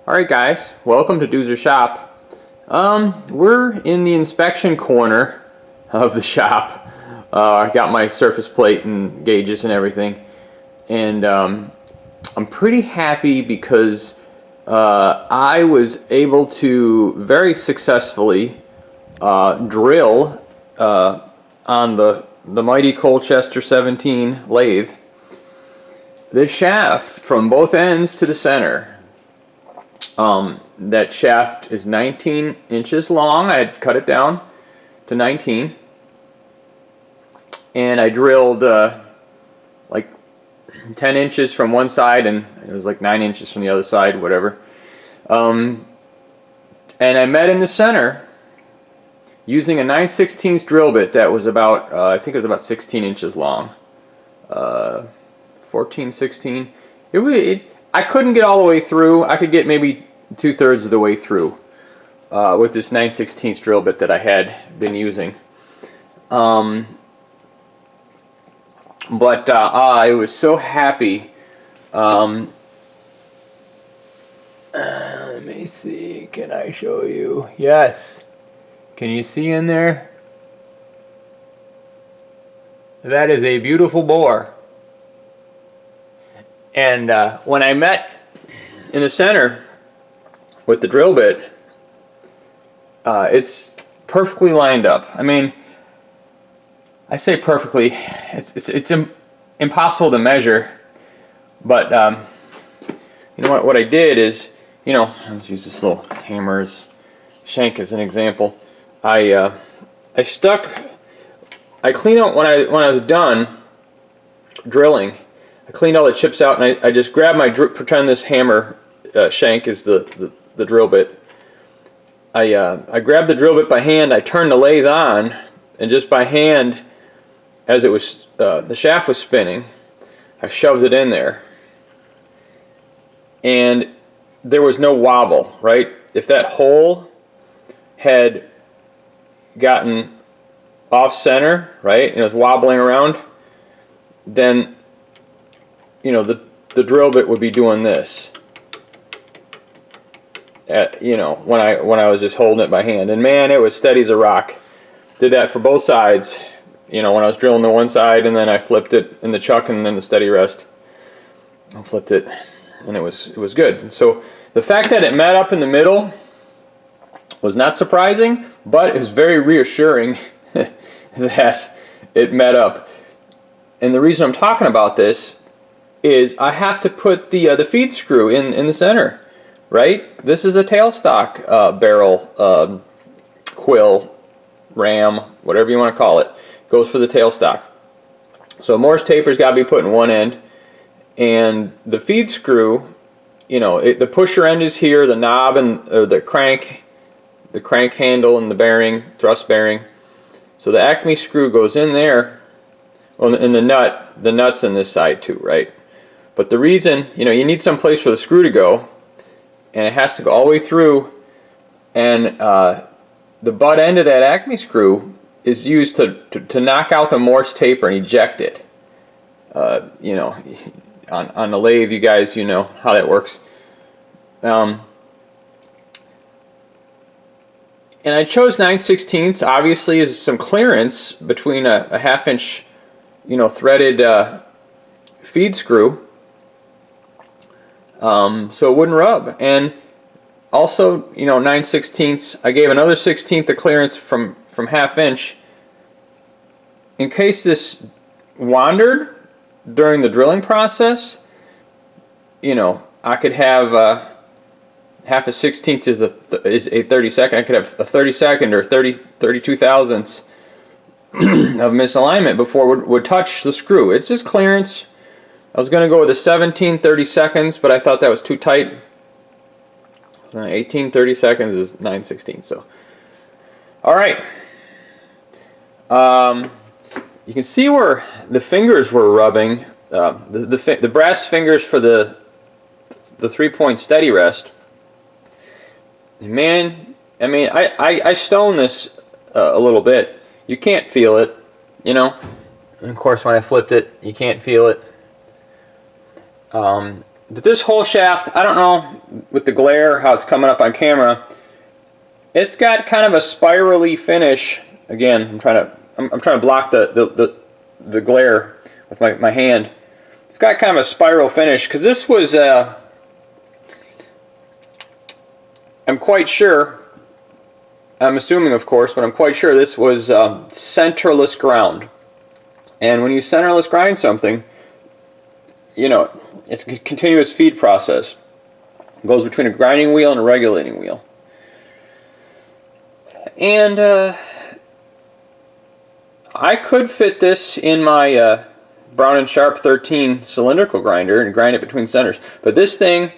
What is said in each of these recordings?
Alright guys, welcome to Doozer shop. We're in the inspection corner of the shop. I got my surface plate and gauges and everything, and I'm pretty happy because I was able to very successfully drill on the mighty Colchester 17 lathe the shaft from both ends to the center. That shaft is 19 inches long. I had cut it down to 19, and I drilled like 10 inches from one side, and it was like 9 inches from the other side, whatever. And I met in the center using a 9/16 drill bit that was about, I think it was about 16 inches long. 14, 16. I couldn't get all the way through. I could get maybe 2/3 of the way through with this 9/16 drill bit that I had been using. But I was so happy. Let me see. Can I show you? Yes. Can you see in there? That is a beautiful bore. And when I met in the center with the drill bit, it's perfectly lined up. I mean, I say perfectly. It's impossible to measure, but you know what I did is, let's use this little hammer's shank as an example. I cleaned out when I was done drilling. I cleaned all the chips out, and I just grabbed my pretend this hammer shank is the drill bit. I grabbed the drill bit by hand. I turned the lathe on, and just by hand, as it was the shaft was spinning, I shoved it in there, and there was no wobble. Right? If that hole had gotten off center, right, and it was wobbling around, then the drill bit would be doing this. When I was just holding it by hand, and man, it was steady as a rock. Did that for both sides. When I was drilling the one side, and then I flipped it in the chuck, and then the steady rest. I flipped it, and it was good. And so the fact that it met up in the middle was not surprising, but it was very reassuring that it met up. And the reason I'm talking about this is I have to put the feed screw in the center, right? This is a tailstock barrel, quill, ram, whatever you want to call it, goes for the tailstock. So Morse taper's got to be put in one end, and the feed screw, the pusher end is here, the knob or the crank handle and the bearing, thrust bearing. So the Acme screw goes in there, and the nut's in this side too, right? But the reason, you need some place for the screw to go, and it has to go all the way through, and the butt end of that Acme screw is used to knock out the Morse taper and eject it. On the lathe, you guys, how that works. And I chose 9/16, obviously, as some clearance between a 1/2 inch, threaded feed screw, so it wouldn't rub. And also, 9/16, I gave another 1/16 of clearance from 1/2 inch in case this wandered during the drilling process. I could have 1/2 16 is a 32nd. I could have a 32nd or 32 thousandths of misalignment before it would touch the screw. It's just clearance. I was going to go with a 17 32nds, but I thought that was too tight. 18 32nds is 9/16. So, all right. You can see where the fingers were rubbing. The brass fingers for the 3-point steady rest. Man, I mean, I stoned this a little bit. You can't feel it, And of course, when I flipped it, you can't feel it. But this whole shaft, I don't know, with the glare, how it's coming up on camera, it's got kind of a spirally finish. Again, I'm trying to block the glare with my hand. It's got kind of a spiral finish because this was I'm quite sure, I'm assuming of course, but I'm quite sure this was centerless ground. And when you centerless grind something, you know, it's a continuous feed process. It goes between a grinding wheel and a regulating wheel. And I could fit this in my Brown & Sharp 13 cylindrical grinder and grind it between centers. But this thing,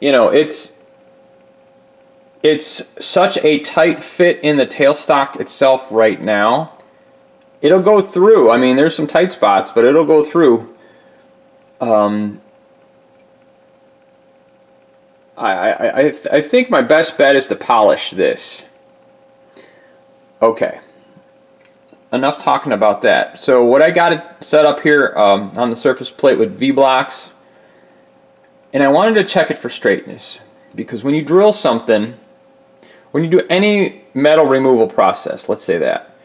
you know, it's such a tight fit in the tailstock itself right now. It'll go through. I mean, there's some tight spots, but it'll go through. I think my best bet is to polish this. Okay. Enough talking about that. So what I got it set up here on the surface plate with V-blocks, and I wanted to check it for straightness, because when you drill something, when you do any metal removal process, let's say that,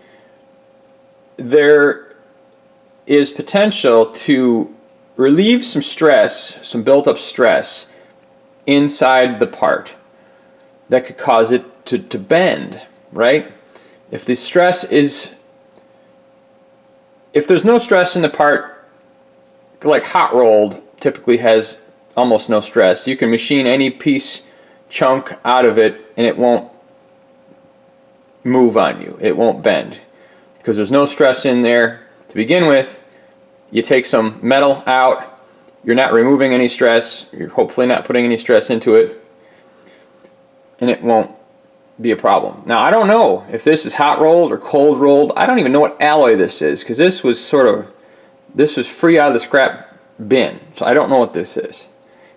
there is potential to relieve some stress, some built-up stress inside the part that could cause it to bend, right? If the stress is, if there's no stress in the part, like hot rolled typically has almost no stress. You can machine any piece, chunk out of it and it won't move on you. It won't bend because there's no stress in there to begin with. You take some metal out, you're not removing any stress, you're hopefully not putting any stress into it, and it won't be a problem. Now I don't know if this is hot rolled or cold rolled. I don't even know what alloy this is, because this was free out of the scrap bin, so I don't know what this is.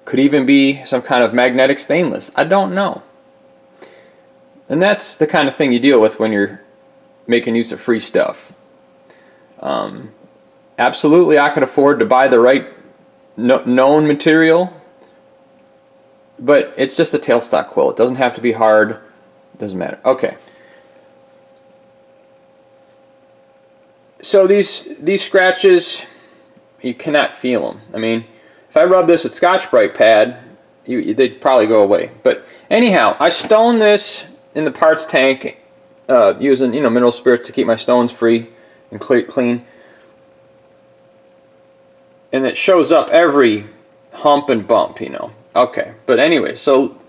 Could even be some kind of magnetic stainless. I don't know. And that's the kind of thing you deal with when you're making use of free stuff. Absolutely, I could afford to buy the right known material, but it's just a tailstock quill. It doesn't have to be hard. It doesn't matter. Okay. So these scratches, you cannot feel them. I mean, if I rub this with Scotch-Brite pad, they'd probably go away. But anyhow, I stoned this in the parts tank using, you know, mineral spirits to keep my stones free and clean. And it shows up every hump and bump, you know. Okay, but anyway, so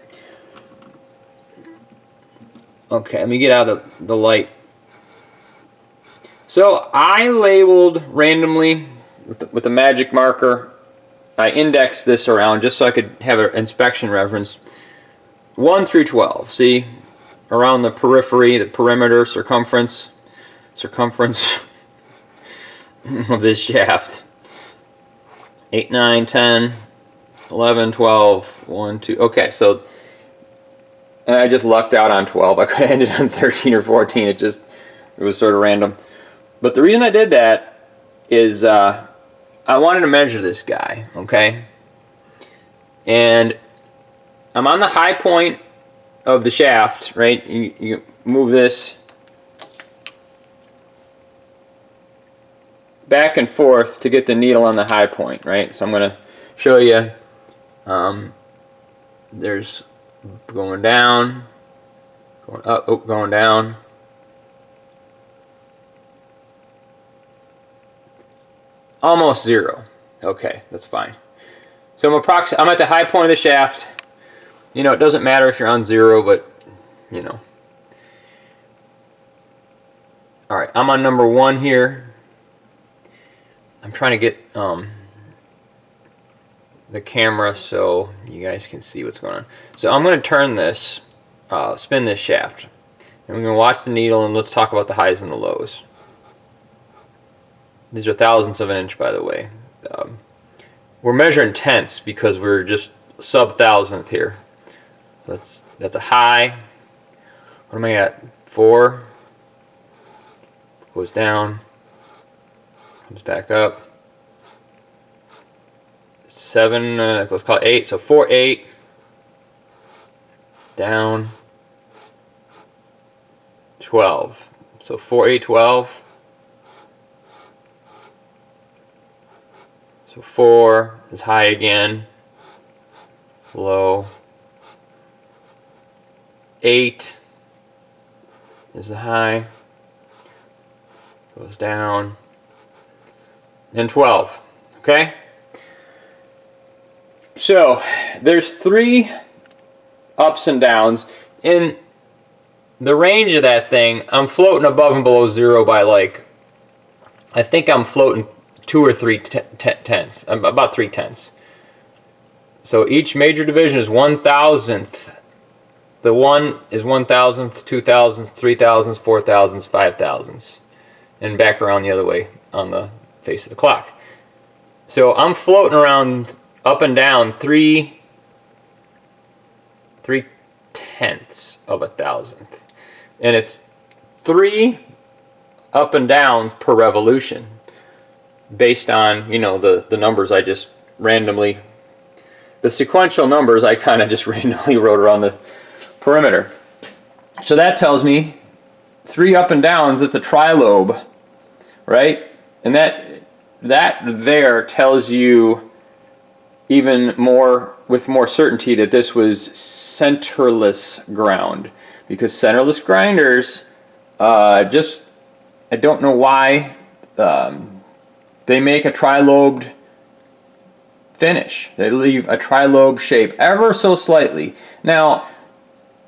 okay, let me get out of the light. So I labeled randomly with a magic marker. I indexed this around just so I could have an inspection reference. 1 through 12. See, around the periphery, the perimeter, circumference of this shaft. 8, 9, 10, 11, 12, 1, 2. Okay, so I just lucked out on 12. I could have ended on 13 or 14. It was sort of random. But the reason I did that is I wanted to measure this guy, okay? And I'm on the high point of the shaft, right? You move this back and forth to get the needle on the high point, right? So I'm going to show you. There's going down, going up, oh, going down. Almost 0. Okay, that's fine. So I'm at the high point of the shaft. You know, it doesn't matter if you're on 0, but you know. All right, I'm on number 1 here. I'm trying to get the camera so you guys can see what's going on. So I'm going to turn this, spin this shaft. And we're going to watch the needle, and let's talk about the highs and the lows. These are thousandths of an inch, by the way. We're measuring tenths because we're just sub-thousandth here. So that's a high. What am I at? 4. Goes down. Comes back up. 7. Let's call it 8. So 4, 8. down, 12. So 4, 8, 12. So 4 is high again, low. 8 is the high, goes down, and 12. Okay? So there's 3 ups and downs. In the range of that thing, I'm floating above and below 0 by like, I think I'm floating 2 or 3 tenths, about 3 tenths. So each major division is 1,000th. The 1 is 1,000th, 2,000th, 3,000th, 4,000th, 5,000ths, and back around the other way on the face of the clock. So I'm floating around up and down 3 tenths of a thousandth, and it's 3 up and downs per revolution, based on, you know, the numbers I just randomly, the sequential numbers I kind of just randomly wrote around the perimeter. So that tells me 3 up and downs, it's a trilobe, right? And that there tells you even more, with more certainty, that this was centerless ground, because centerless grinders, I don't know why, they make a trilobed finish. They leave a trilobe shape ever so slightly. Now,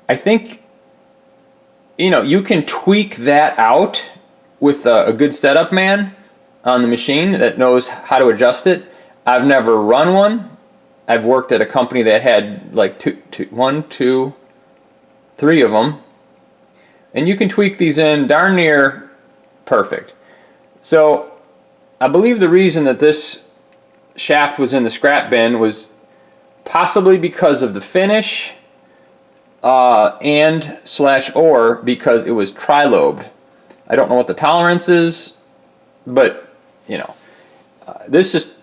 I think, you know, you can tweak that out with a good setup man on the machine that knows how to adjust it. I've never run one. I've worked at a company that had like 1, 2, 3 of them. And you can tweak these in darn near perfect. So I believe the reason that this shaft was in the scrap bin was possibly because of the finish, and/or because it was trilobed. I don't know what the tolerance is, but you know, this is,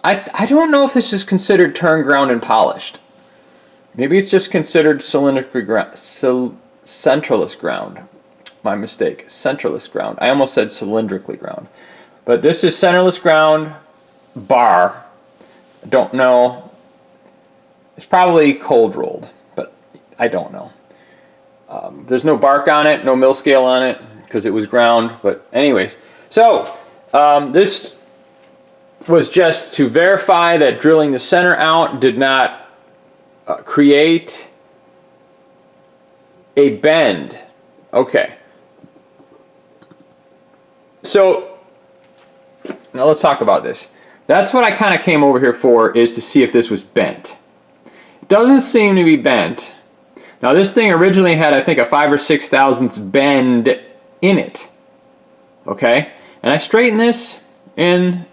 I don't know if this is considered turn ground and polished. Maybe it's just considered cylindrically ground, centerless ground. My mistake, centerless ground. I almost said cylindrically ground. But this is centerless ground bar. I don't know. It's probably cold rolled, but I don't know. There's no bark on it, no mill scale on it, because it was ground. But anyways, so this was just to verify that drilling the center out did not create a bend. Okay. So now let's talk about this. That's what I kind of came over here for, is to see if this was bent. It doesn't seem to be bent. Now this thing originally had, I think, a 5 or 6 thousandths bend in it. Okay? And I straightened this in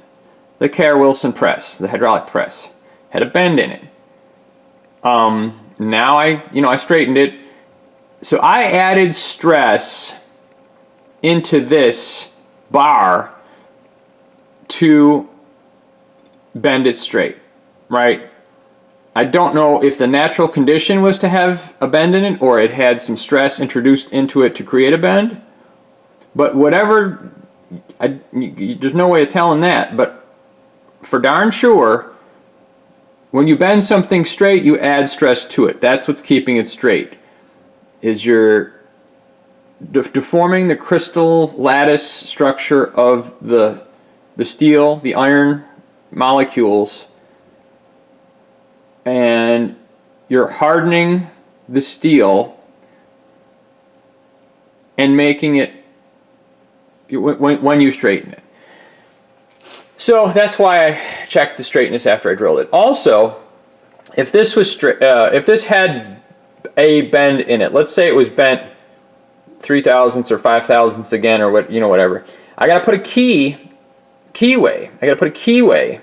the Kerr Wilson press, the hydraulic press. Had a bend in it. Now I straightened it. So I added stress into this bar to bend it straight, right? I don't know if the natural condition was to have a bend in it, or it had some stress introduced into it to create a bend. But whatever, there's no way of telling that. But for darn sure, when you bend something straight, you add stress to it. That's what's keeping it straight. Is you're deforming the crystal lattice structure of the steel, the iron molecules, and you're hardening the steel and making it when you straighten it. So that's why I checked the straightness after I drilled it. Also, if this was if this had a bend in it, let's say it was bent 3 thousandths or 5 thousandths again, or what, whatever. I got to put a keyway. I got to put a keyway.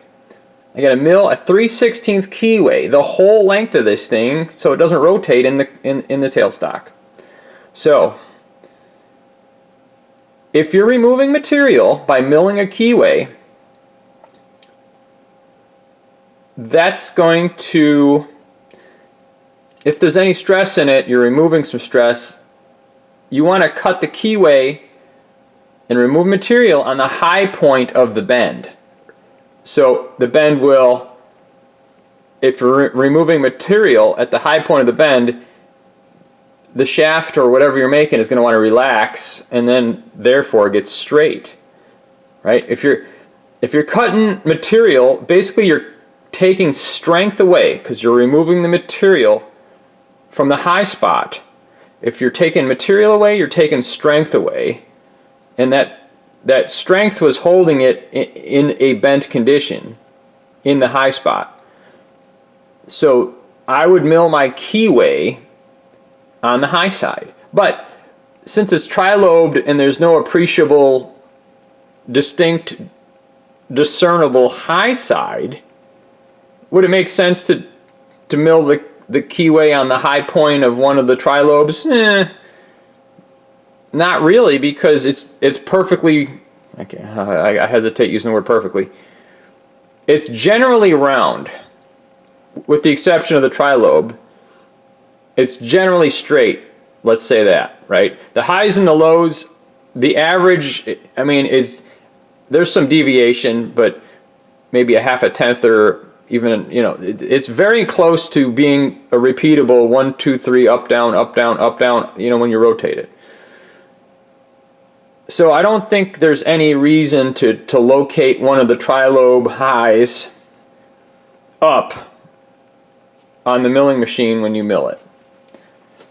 I got to mill a 3/16 keyway the whole length of this thing, so it doesn't rotate in the tailstock. So if you're removing material by milling a keyway, that's going to if there's any stress in it, you're removing some stress. You want to cut the keyway and remove material on the high point of the bend. So the bend will, if you're removing material at the high point of the bend, the shaft or whatever you're making is going to want to relax, and then therefore get straight, right? If you're cutting material, basically you're taking strength away because you're removing the material from the high spot. If you're taking material away, you're taking strength away, and that strength was holding it in a bent condition in the high spot. So I would mill my keyway on the high side. But since it's tri-lobed and there's no appreciable, distinct, discernible high side, would it make sense to mill the keyway on the high point of one of the tri-lobes? Not really, because it's perfectly, I hesitate using the word perfectly. It's generally round, with the exception of the tri-lobe. It's generally straight, let's say that, right? The highs and the lows, the average, I mean, there's some deviation, but maybe a half a tenth or even, you know, it's very close to being a repeatable 1, 2, 3, up, down, up, down, up, down, you know, when you rotate it. So I don't think there's any reason to locate one of the tri-lobe highs up on the milling machine when you mill it.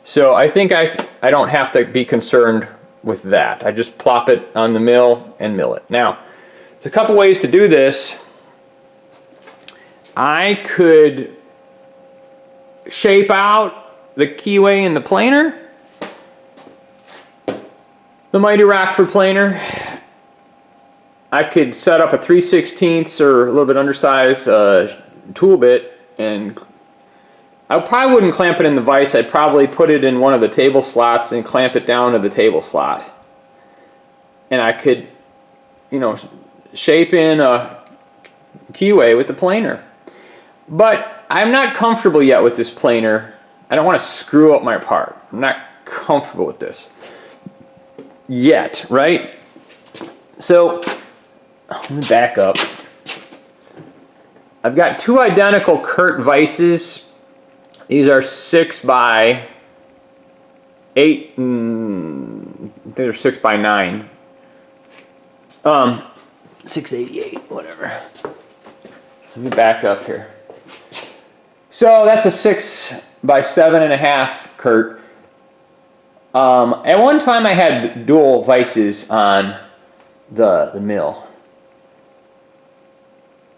So I think I don't have to be concerned with that. I just plop it on the mill and mill it. Now, there's a couple ways to do this. I could shape out the keyway in the planer, the Mighty Rockford planer. I could set up a 3/16 or a little bit undersized tool bit, and I probably wouldn't clamp it in the vise. I'd probably put it in one of the table slots and clamp it down to the table slot. And I could, you know, shape in a keyway with the planer. But I'm not comfortable yet with this planer. I don't want to screw up my part. I'm not comfortable with this yet, right? So let me back up. I've got two identical Kurt vices. These are 6 by 8, I think they're 6 by 9. 688, whatever. Let me back up here. So that's a 6 by 7.5 Kurt. At one time I had dual vices on the mill.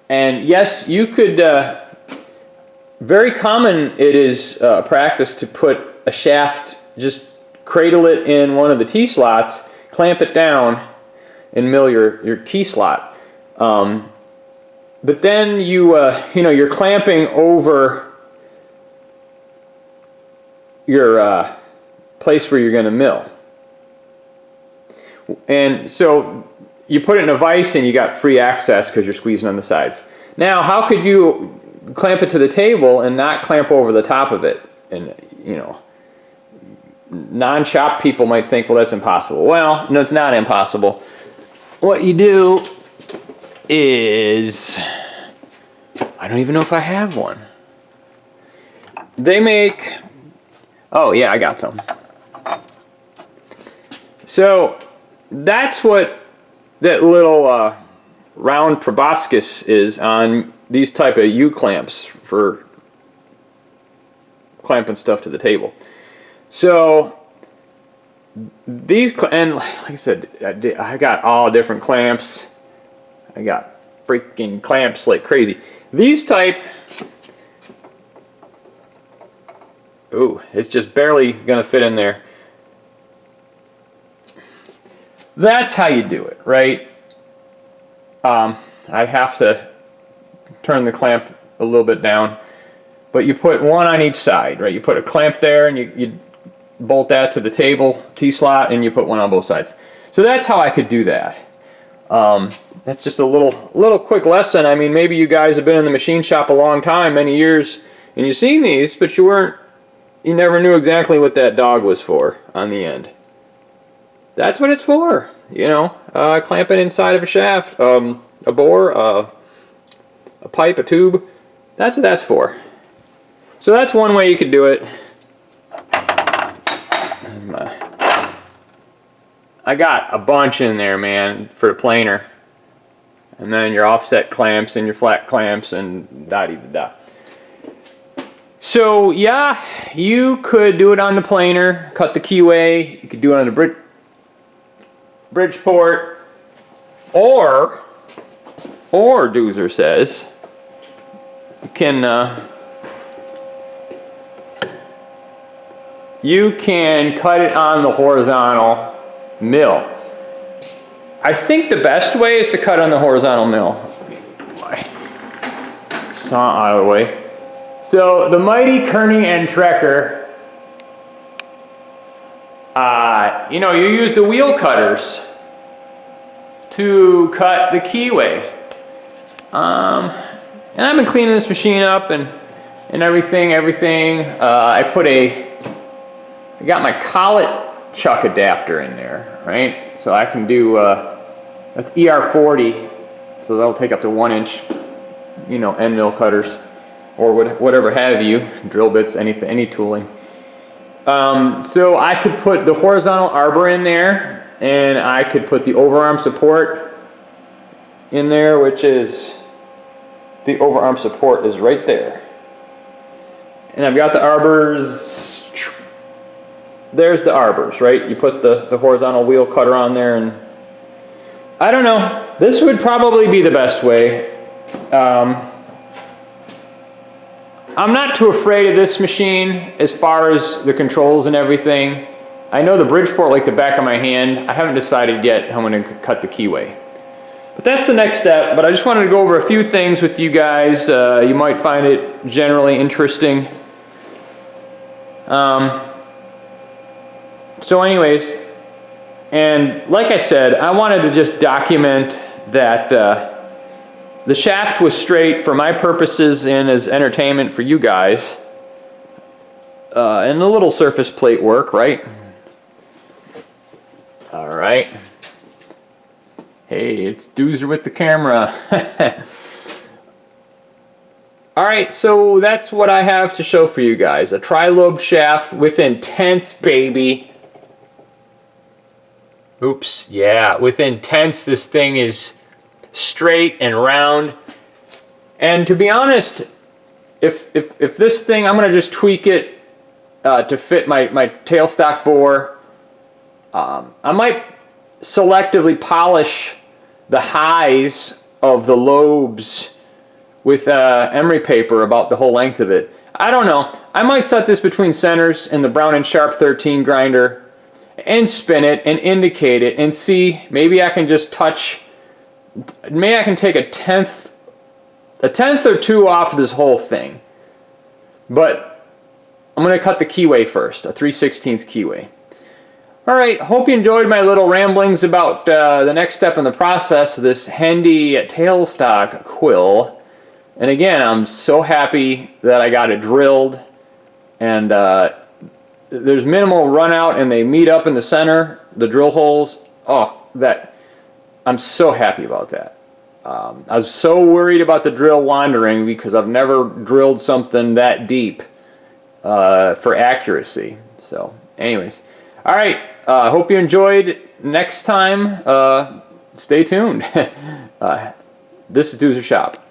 And yes, you could, very common it is practice to put a shaft, just cradle it in one of the T-slots, clamp it down, and mill your key slot. But then you're clamping over your place where you're going to mill. And so you put it in a vise and you got free access because you're squeezing on the sides. Now, how could you clamp it to the table and not clamp over the top of it? And, you know, non-shop people might think, well, that's impossible. Well, no, it's not impossible. What you do is, I don't even know if I have one. They make, oh yeah, I got some. So that's what that little round proboscis is on these type of U-clamps for clamping stuff to the table. So these, and like I said, I got all different clamps. I got freaking clamps like crazy. These type, ooh, it's just barely gonna fit in there. That's how you do it, right? I'd have to turn the clamp a little bit down, but you put one on each side, right? You put a clamp there and you bolt that to the table T-slot, and you put one on both sides. So that's how I could do that. That's just a little quick lesson. I mean, maybe you guys have been in the machine shop a long time, many years, and you've seen these, but you weren't you never knew exactly what that dog was for on the end. That's what it's for, you know. Clamp it inside of a shaft, a bore, a pipe, a tube. That's what that's for. So that's one way you could do it. I got a bunch in there, man, for the planer. And then your offset clamps and your flat clamps and da-dee-da-da. So yeah, you could do it on the planer, cut the keyway. You could do it on the Bridgeport, or Doozer says you can cut it on the horizontal mill. I think the best way is to cut on the horizontal mill. Saw out of the way. So the mighty Kearney and Trekker, you know, you use the wheel cutters to cut the keyway. And I've been cleaning this machine up and everything. I got my collet chuck adapter in there, right? So I can do, that's ER40, so that'll take up to 1 inch, you know, end mill cutters, or whatever have you, drill bits, any tooling. So I could put the horizontal arbor in there, and I could put the overarm support in there, which is, the overarm support is right there. And I've got the arbors, there's the arbors, right? You put the horizontal wheel cutter on there, and I don't know, this would probably be the best way. I'm not too afraid of this machine as far as the controls and everything. I know the Bridgeport like the back of my hand. I haven't decided yet how I'm going to cut the keyway. But that's the next step. But I just wanted to go over a few things with you guys. You might find it generally interesting. So anyways, and like I said, I wanted to just document that the shaft was straight for my purposes and as entertainment for you guys. And the little surface plate work, right? All right. Hey, it's Doozer with the camera. All right, so that's what I have to show for you guys. A tri-lobe shaft with intents, baby. Oops, yeah, with intents, this thing is straight and round. And to be honest, if this thing, I'm gonna just tweak it to fit my tailstock bore. I might selectively polish the highs of the lobes with emery paper about the whole length of it. I don't know. I might set this between centers in the Brown & Sharp 13 grinder and spin it and indicate it and see, maybe I can just touch, maybe I can take a tenth or two off of this whole thing. But I'm going to cut the keyway first, a 3/16 keyway. Alright, hope you enjoyed my little ramblings about the next step in the process of this Hendey tailstock quill. And again, I'm so happy that I got it drilled, and there's minimal run out and they meet up in the center, the drill holes. Oh, I'm so happy about that. I was so worried about the drill wandering because I've never drilled something that deep for accuracy. So anyways, all right, hope you enjoyed. Next time, stay tuned. This is Doozer Shop.